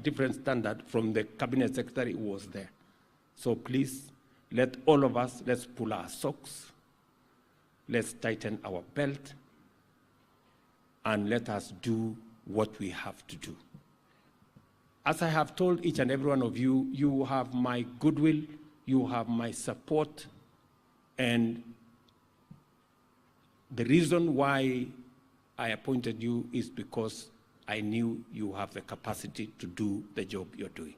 different standard from the cabinet secretary who was there. So please, let all of us, let's pull our socks, let's tighten our belt, and let us do what we have to do. As I have told each and every one of you, you have my goodwill, you have my support, and the reason why I appointed you is because I knew you have the capacity to do the job you're doing.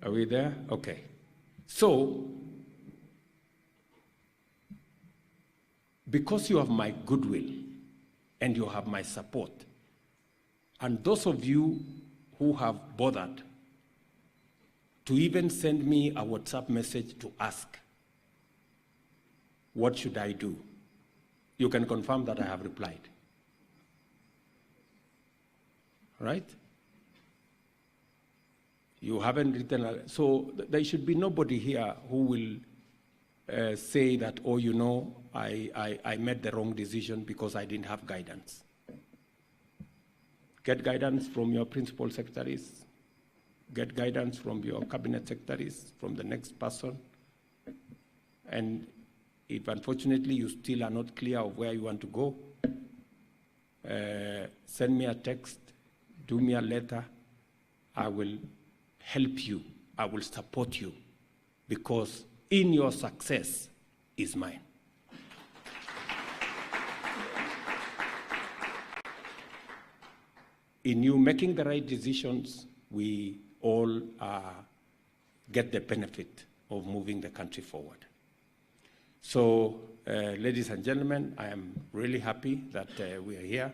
Are we there? Okay. So, because you have my goodwill and you have my support, and those of you who have bothered to even send me a WhatsApp message to ask, what should I do? You can confirm that I have replied. Right? You haven't written, so there should be nobody here who will say that, oh, you know, I made the wrong decision because I didn't have guidance. Get guidance from your principal secretaries, get guidance from your cabinet secretaries, from the next person. And if unfortunately you still are not clear of where you want to go, send me a text, do me a letter. I will help you, I will support you, because in your success is mine. In you making the right decisions, we all get the benefit of moving the country forward. So, ladies and gentlemen, I am really happy that we are here.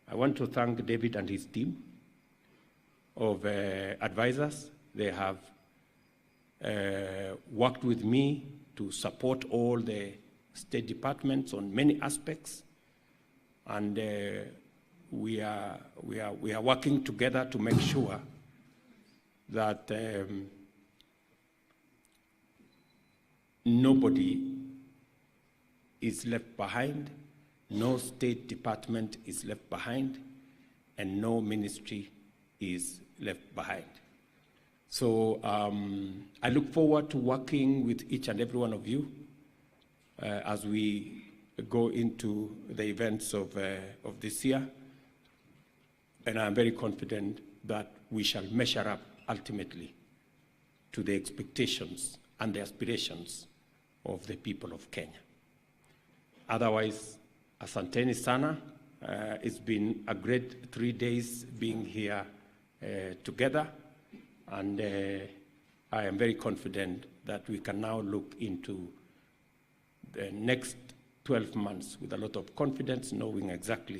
I want to thank David and his team of advisors. They have worked with me to support all the state departments on many aspects, and we are working together to make sure that nobody is left behind, no state department is left behind, and no ministry is left behind. So I look forward to working with each and every one of you as we go into the events of this year. And I'm very confident that we shall measure up ultimately to the expectations and the aspirations of the people of Kenya. Otherwise, asanteni sana. It's been a great 3 days being here together, and I am very confident that we can now look into the next 12 months with a lot of confidence, knowing exactly